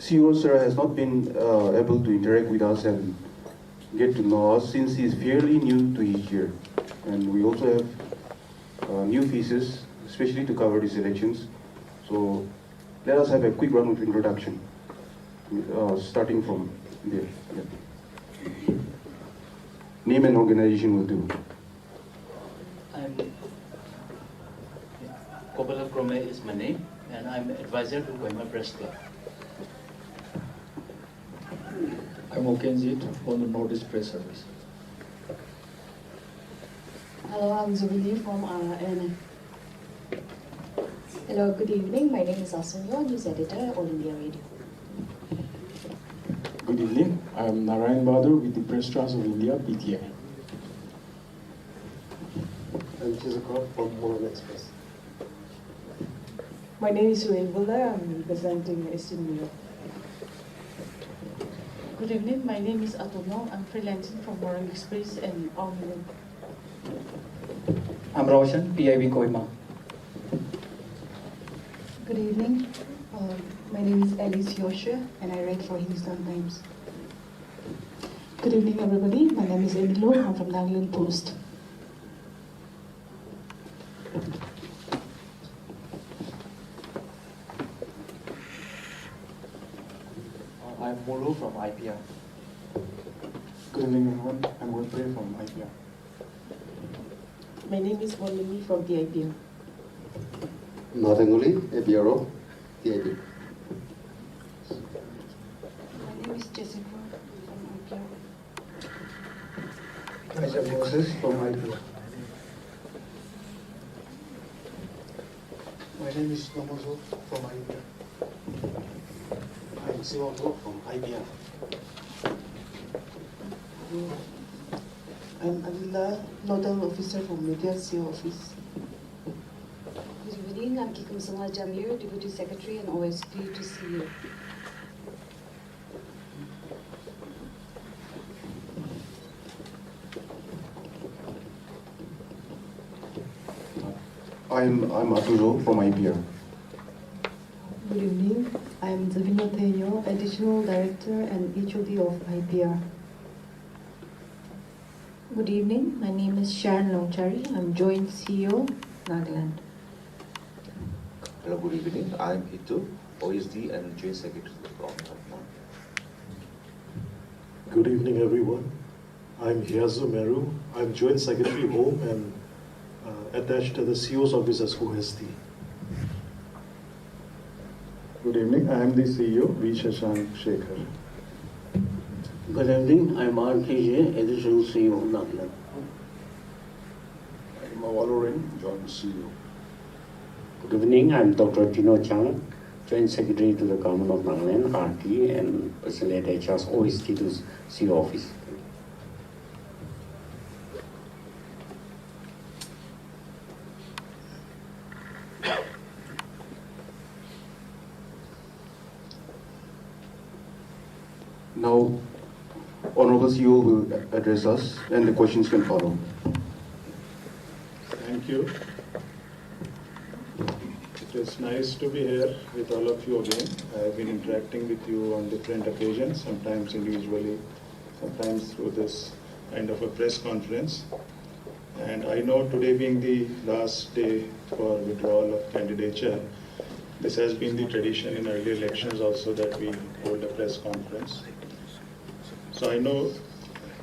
CEO sir has not been able to interact with us and get to know us since he is fairly new to his year. And we also have new faces, especially to cover these elections. So let us have a quick round of introduction, starting from there. Yeah. Name and organization will do. I'm Kopala Krome is my name, and I'm advisor to Kohima Press Club. I'm Okenjit from the Northeast Press Service. Hello, I'm Zubili from NLTV. Hello, good evening. My name is Asunyo, News Editor, All India Radio. Good evening. I'm Narayan Bahadur with the Press Trust of India, PTI. I'm Chizukov from Mohan Express. My name is Suel Buller. I'm representing Eastern Europe. Good evening, my name is Atuno. I'm freelancing from Moral Express and Omni. I'm Roshan, PIB Kohima. Good evening. My name is Alice Yosha and I write for Hindustan Times. Good evening, everybody. My name is Emilo. I'm from Nagaland Post. I'm Mulu from IPR. Good evening, everyone. I'm Godfrey from IPR. My name is Molini from the IPM. Nathanguli, APRO, TIP. My name is Jessica from IPR. Myself Moses from IPR. My name is Nomozo from IPR. I'm Siwako from IPR. I'm Alila, Nodal Officer from Media CEO Office. Good evening, I'm Kikum Sangha Jamir, Deputy Secretary and OSP to CEO. I'm Atuzo from IPR. Good evening. I'm Zavina Teño, Additional Director and HOD of IPR. Good evening, my name is Sharon Longchari. I'm Joint CEO, Nagaland. Hello, good evening. I'm Hitu, OSD and Joint Secretary of the Government. Good evening, everyone. I'm Hiazu Meru. I'm Joint Secretary Home and attached to the CEO's office as OSD. Good evening. I am the CEO, V. Shashank Shekhar. Good evening, I'm RKJ, Additional CEO of Nagaland. I'm Awalorin, Joint CEO. Good evening, I'm Dr. Tino Chang, Joint Secretary to the Government of Nagaland, RT, and personally attached as OST to CEO office. Now, Honorable CEO will address us and the questions can follow. Thank you. It is nice to be here with all of you again. I have been interacting with you on different occasions, sometimes individually, sometimes through this kind of a press conference. And I know today being the last day for withdrawal of candidature, this has been the tradition in early elections also that we hold a press conference. So I know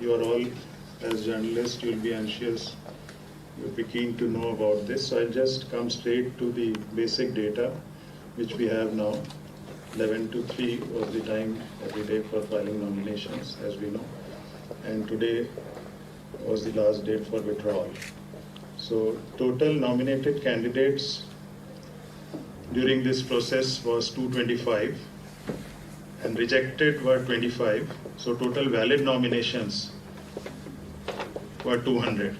you are all, as journalists, you'll be anxious, you'll be keen to know about this. So I'll just come straight to the basic data, which we have now. 11 to 3 was the time every day for filing nominations, as we know. And today was the last date for withdrawal. So total nominated candidates during this process was 225 and rejected were 25. So total valid nominations were 200.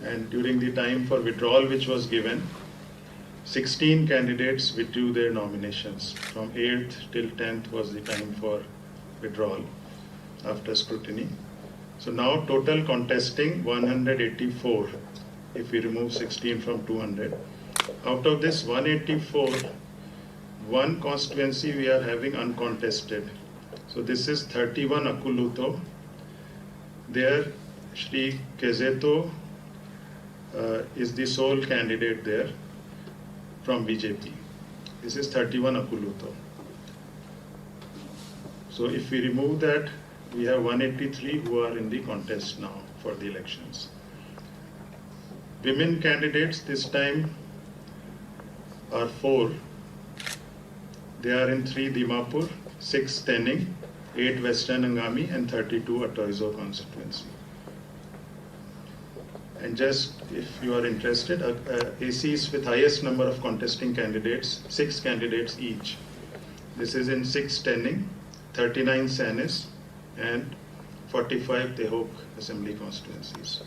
And during the time for withdrawal which was given, 16 candidates withdrew their nominations. From 8th till 10th was the time for withdrawal after scrutiny. So now total contesting 184 if we remove 16 from 200. Out of this 184, one constituency we are having uncontested. So this is 31 Akuluto. There, Shri Kezeto is the sole candidate there from BJP. This is 31 Akuluto. So if we remove that, we have 183 who are in the contest now for the elections. Women candidates this time are 4. They are in 3 Dimapur, 6 Tening, 8 Western Angami and 32 Atoizo constituency. And just if you are interested, ACs with highest number of contesting candidates, 6 candidates each. This is in 6 Tening, 39 Sanis and 45 Tehok assembly constituencies.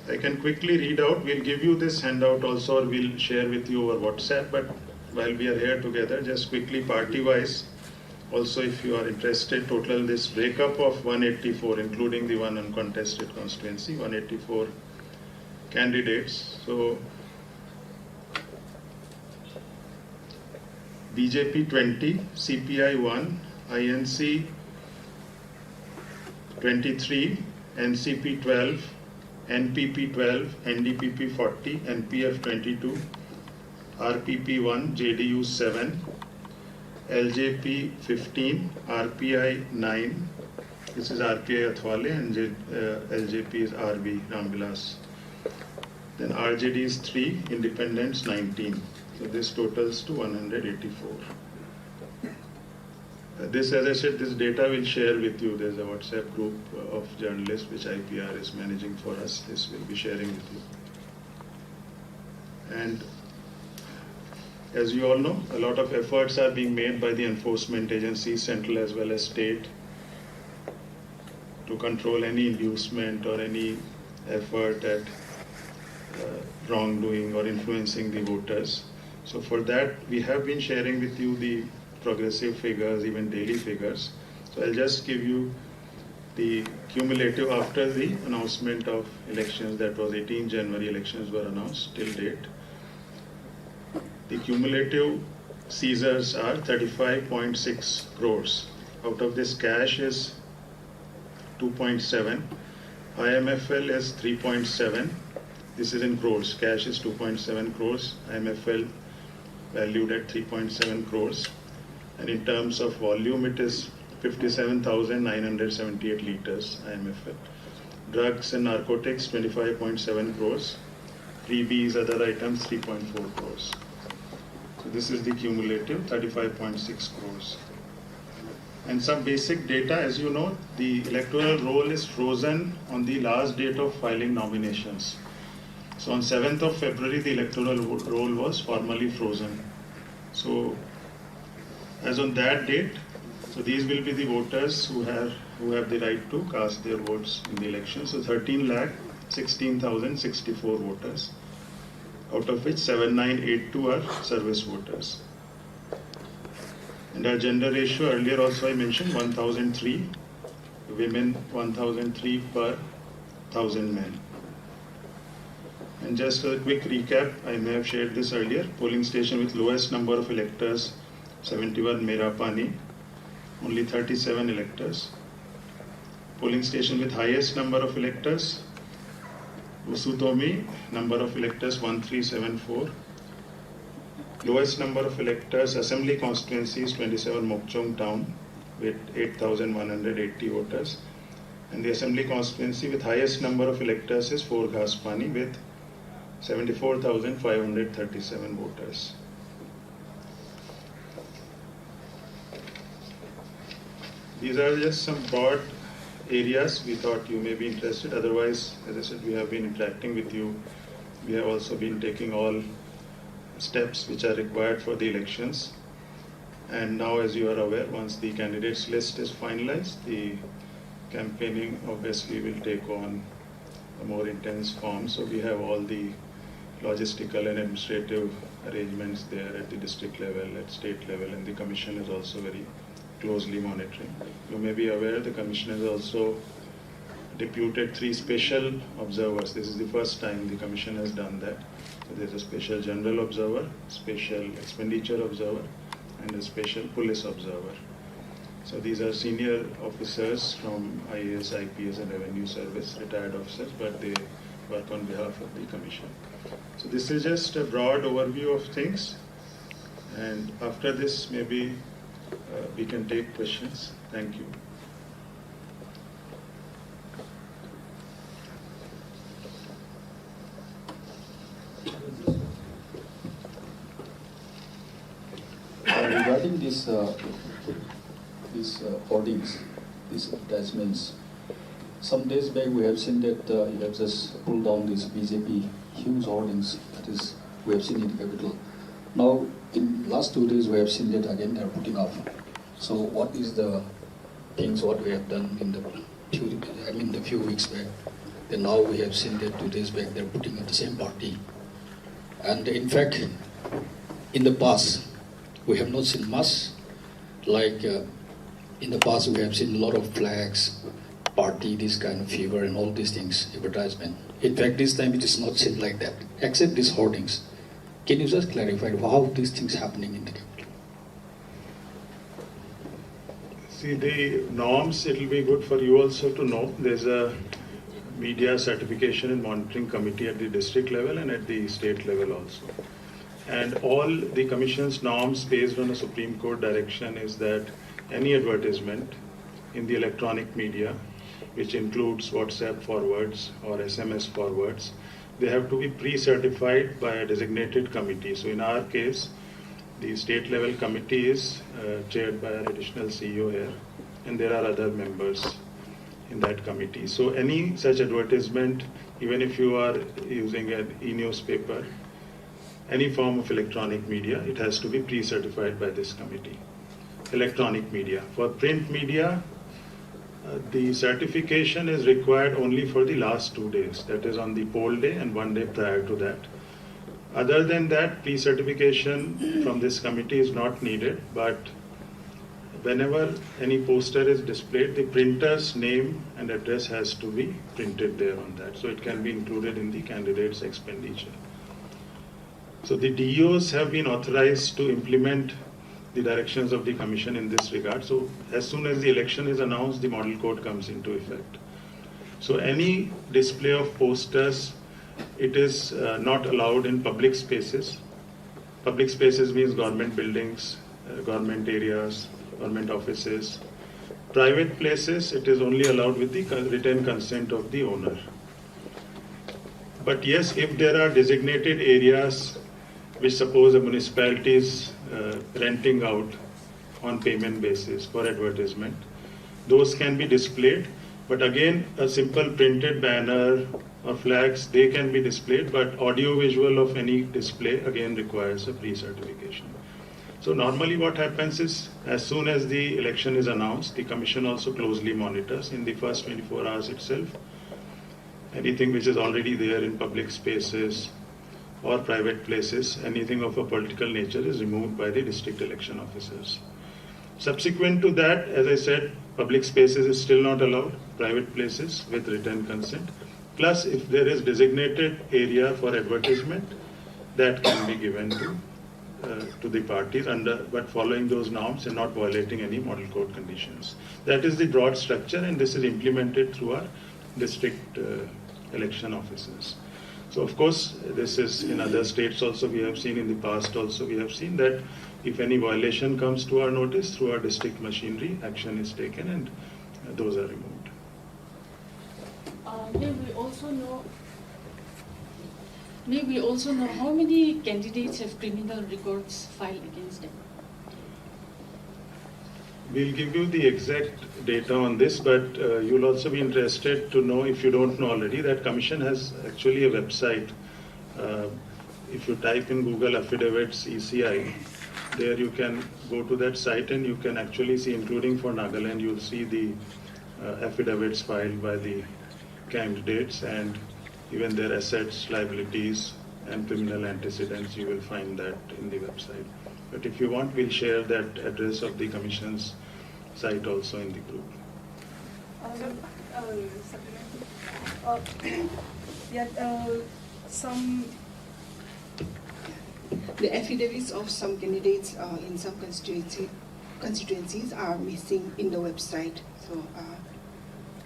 I can quickly read out, we'll give you this handout also, or we'll share with you over WhatsApp, but while we are here together, just quickly party-wise, also if you are interested, total this breakup of 184, including the one uncontested constituency, 184 candidates. So, BJP 20, CPI 1, INC 23, NCP 12, NPP 12, NDPP 40, NPF 22, RPP 1, JDU 7, LJP 15, RPI 9, this is RPI Athwale, and LJP is RB Ramvilas. Then RJD is 3, Independents 19. So this totals to 184. This, as I said, this data we'll share with you. There's a WhatsApp group of journalists which IPR is managing for us. This we'll be sharing with you. And as you all know, a lot of efforts are being made by the enforcement agencies, central as well as state, to control any inducement or any effort at wrongdoing or influencing the voters. So for that, we have been sharing with you the progressive figures, even daily figures. So I'll just give you the cumulative after the announcement of elections, that was 18 January elections were announced till date. The cumulative seizures are 35.6 crores. Out of this, cash is 2.7, IMFL is 3.7. This is in crores. Cash is 2.7 crores, IMFL valued at 3.7 crores. And in terms of volume, it is 57,978 liters IMFL. Drugs and narcotics, 25.7 crores. Freebies, other items, 3.4 crores. So this is the cumulative 35.6 crores. And some basic data, as you know, the electoral roll is frozen on the last date of filing nominations. So on 7th of February, the electoral roll was formally frozen. So as on that date, so these will be the voters who have the right to cast their votes in the election. So 13,16,064 voters, out of which 7,982 are service voters. And our gender ratio, earlier also I mentioned, 1,003, women 1,003 per 1,000 men. And just a quick recap, I may have shared this earlier. Polling station with lowest number of electors, 71 Merapani, only 37 electors. Polling station with highest number of electors, Usutomi, number of electors 1374. Lowest number of electors, assembly constituencies 27 Mokchong town with 8,180 voters. And the assembly constituency with highest number of electors is 4 Ghaspani with 74,537 voters. These are just some broad areas we thought you may be interested. Otherwise, as I said, we have been interacting with you. We have also been taking all steps which are required for the elections. And now, as you are aware, once the candidates list is finalized, the campaigning obviously will take on a more intense form. So we have all the logistical and administrative arrangements there at the district level, at state level, and the commission is also very closely monitoring. You may be aware the commission has also deputed 3 special observers. This is the first time the Commission has done that. So there's a special general observer, special expenditure observer, and a special police observer. So these are senior officers from IAS, IPS, and Revenue Service, retired officers, but they work on behalf of the Commission. So this is just a broad overview of things, and after this maybe we can take questions. Thank you. Regarding these hoardings, these attachments, some days back we have seen that you have just pulled down these BJP huge hoardings. That is, we have seen in the capital. Now, in last 2 days, we have seen that again they are putting up. So, what is the things what we have done in the few weeks back? Then now we have seen that 2 days back they are putting up the same party. And in fact, in the past, we have not seen much. Like in the past, we have seen a lot of flags, party, this kind of fever, and all these things, advertisement. In fact, this time it is not seen like that, except these hoardings. Can you just clarify how these things happening in the capital? See, the norms, it will be good for you also to know. There's a media certification and monitoring committee at the district level and at the state level also. And all the Commission's norms based on a Supreme Court direction is that any advertisement in the electronic media, which includes WhatsApp forwards or SMS forwards, they have to be pre-certified by a designated committee. So in our case, the state level committee is chaired by our additional CEO here, and there are other members in that committee. So any such advertisement, even if you are using an e-newspaper, any form of electronic media, it has to be pre-certified by this committee. Electronic media. For print media, the certification is required only for the last 2 days, that is on the poll day and 1 day prior to that. Other than that, pre-certification from this committee is not needed, but whenever any poster is displayed, the printer's name and address has to be printed there on that, so it can be included in the candidate's expenditure. So the DEOs have been authorized to implement the directions of the Commission in this regard. So as soon as the election is announced, the model code comes into effect. So any display of posters, it is not allowed in public spaces. Public spaces means government buildings, government areas, government offices. Private places, it is only allowed with the written consent of the owner. But yes, if there are designated areas which suppose a municipality is renting out on payment basis for advertisement, those can be displayed. But again, a simple printed banner or flags, they can be displayed, but audio-visual of any display again requires a pre-certification. So normally what happens is, as soon as the election is announced, the Commission also closely monitors in the first 24 hours itself. Anything which is already there in public spaces or private places, anything of a political nature is removed by the district election officers. Subsequent to that, as I said, public spaces is still not allowed, private places with written consent. Plus, if there is designated area for advertisement, that can be given to the parties but following those norms and not violating any model code conditions. That is the broad structure, and this is implemented through our district election officers. So of course, this is in other states also we have seen, in the past also we have seen that if any violation comes to our notice through our district machinery, action is taken and those are removed. May we also know how many candidates have criminal records filed against them? We'll give you the exact data on this, but you'll also be interested to know, if you don't know already, that Commission has actually a website. If you type in Google Affidavits ECI, there you can go to that site and you can actually see, including for Nagaland, you'll see the affidavits filed by the candidates and even their assets, liabilities, and criminal antecedents. You will find that in the website. But if you want, we'll share that address of the Commission's site also in the group. The affidavits of some candidates in some constituencies are missing in the website. So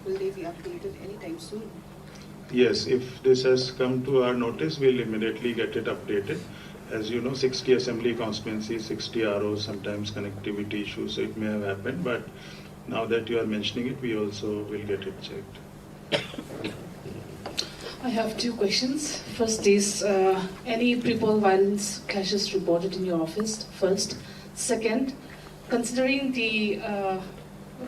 will they be updated anytime soon? Yes, if this has come to our notice, we'll immediately get it updated. As you know, 60 assembly constituencies, 60 ROs, sometimes connectivity issues, so it may have happened, but now that you are mentioning it, we also will get it checked. I have two questions. First is, any pre-poll violence cases reported in your office? First. Second, considering the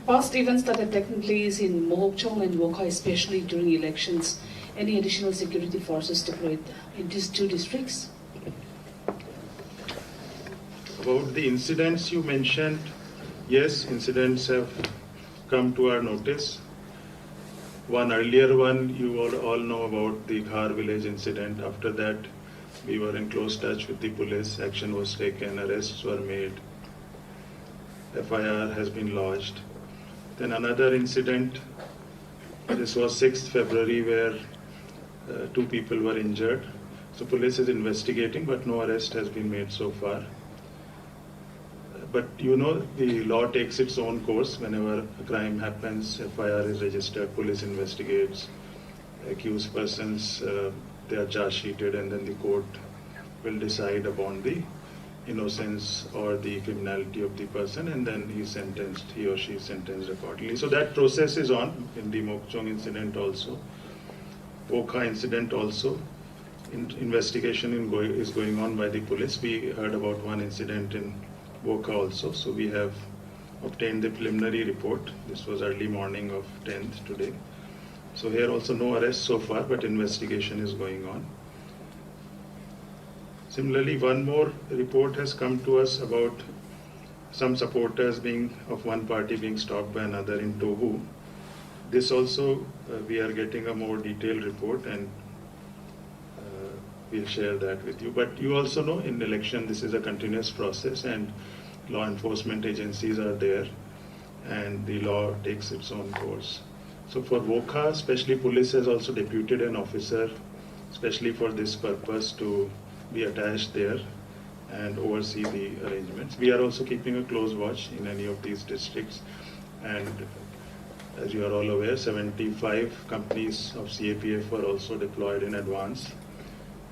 past events that have taken place in Mohokchong and Wokha, especially during elections, any additional security forces deployed in these two districts? About the incidents you mentioned, yes, incidents have come to our notice. One earlier one, you all know about the Khar village incident. After that, we were in close touch with the police. Action was taken, arrests were made, FIR has been lodged. Then another incident, this was 6th February, where 2 people were injured. So police is investigating, but no arrest has been made so far. But you know, the law takes its own course. Whenever a crime happens, FIR is registered, police investigates, accused persons, they are charge sheeted, and then the court will decide upon the innocence or the criminality of the person, and then he or she is sentenced accordingly. So that process is on in the Mohokchong incident also. Wokha incident also. Investigation is going on by the police. We heard about one incident in Wokha also, so we have obtained the preliminary report. This was early morning of 10th today. So here also no arrest so far, but investigation is going on. Similarly, one more report has come to us about some supporters of one party being stalked by another in Tobu. This also, we are getting a more detailed report, and we'll share that with you. But you also know, in election, this is a continuous process, and law enforcement agencies are there, and the law takes its own course. So for Wokha, especially police has also deputed an officer, especially for this purpose, to be attached there and oversee the arrangements. We are also keeping a close watch in any of these districts, and as you are all aware, 75 companies of CAPF were also deployed in advance,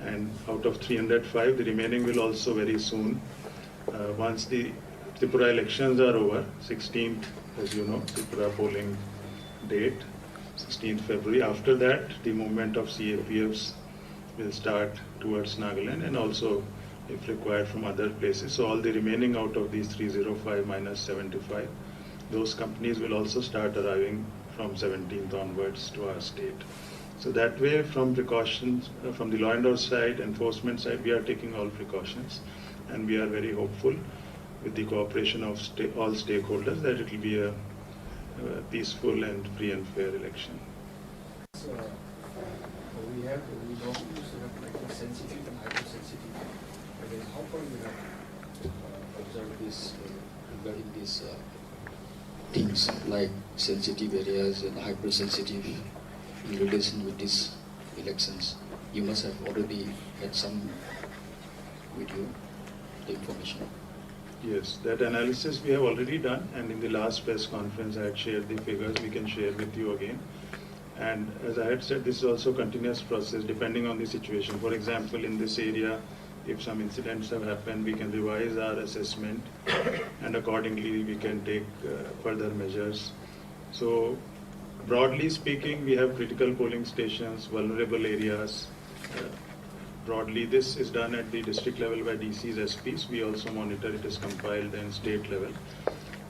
and out of 305, the remaining will also very soon. Once the Tripura elections are over, 16th, as you know, Tripura polling date, 16th February. After that, the movement of CAPFs will start towards Nagaland, and also, if required, from other places. So all the remaining out of these 305 minus 75, those companies will also start arriving from 17th onwards to our state. So that way, from precautions, from the law and order side, enforcement side, we are taking all precautions, and we are very hopeful with the cooperation of all stakeholders that it will be a peaceful and free and fair election. We don't used to have like a sensitive and hypersensitive. How far you have observed this regarding these things like sensitive areas and hypersensitive in relation with these elections? You must have already had some with you, the information. Yes, that analysis we have already done, and in the last press conference I had shared the figures. We can share with you again. And as I had said, this is also a continuous process depending on the situation. For example, in this area, if some incidents have happened, we can revise our assessment, and accordingly we can take further measures. So broadly speaking, we have critical polling stations, vulnerable areas. Broadly, this is done at the district level by DCs, SPs. We also monitor it is compiled in state level.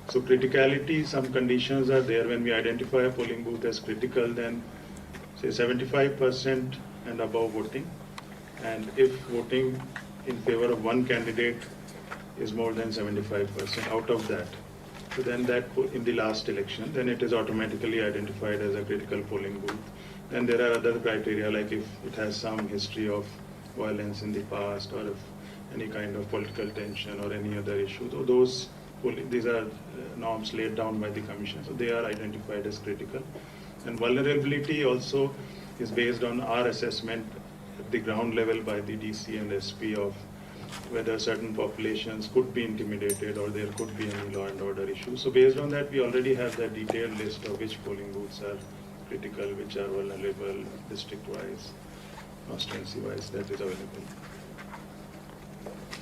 So criticality, some conditions are there. When we identify a polling booth as critical, then say 75% and above voting. And if voting in favor of one candidate is more than 75% out of that, so then that in the last election, then it is automatically identified as a critical polling booth. Then there are other criteria, like if it has some history of violence in the past, or if any kind of political tension or any other issue. So those these are norms laid down by the Commission, so they are identified as critical. And vulnerability also is based on our assessment at the ground level by the DC and SP of whether certain populations could be intimidated or there could be any law and order issues. So based on that, we already have the detailed list of which polling booths are critical, which are vulnerable, district-wise, constituency-wise, that is available.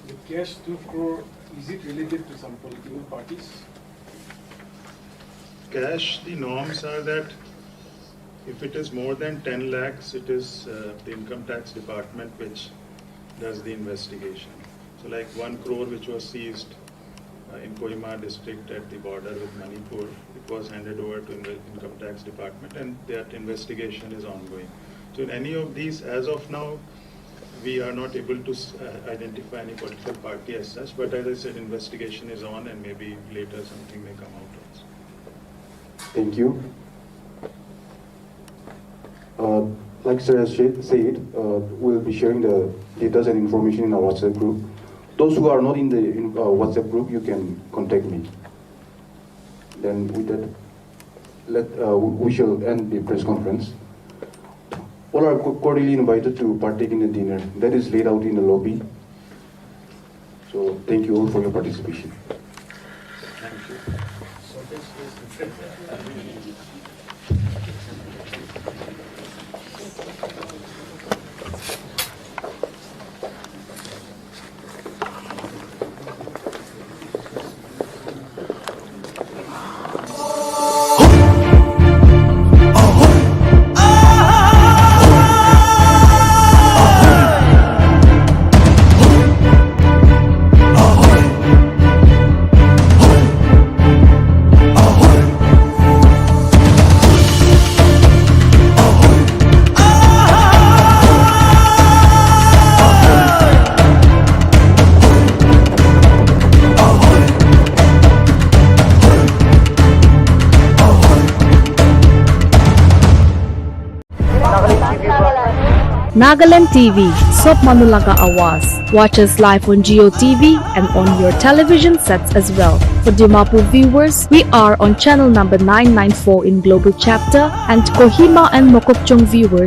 The cash 2 crore, is it related to some political parties? Cash, the norms are that if it is more than 10 lakhs, it is the income tax department which does the investigation. So like 1 crore which was seized in Kohima district at the border with Manipur, it was handed over to income tax department and that investigation is ongoing. So in any of these, as of now, we are not able to identify any political party as such, but as I said, investigation is on and maybe later something may come out also. Thank you. Like Sir has said, we'll be sharing the data and information in our WhatsApp group. Those who are not in the WhatsApp group, you can contact me. Then with that, we shall end the press conference. All are cordially invited to partake in the dinner. That is laid out in the lobby. So thank you all for your participation. Thank you. Nagaland TV, Sob Manulaga Awas. Watch us live on Geo TV and on your television sets as well. For Dimapur viewers, we are on channel number 994 in Global Chapter, and Kohima and Mokokchung viewers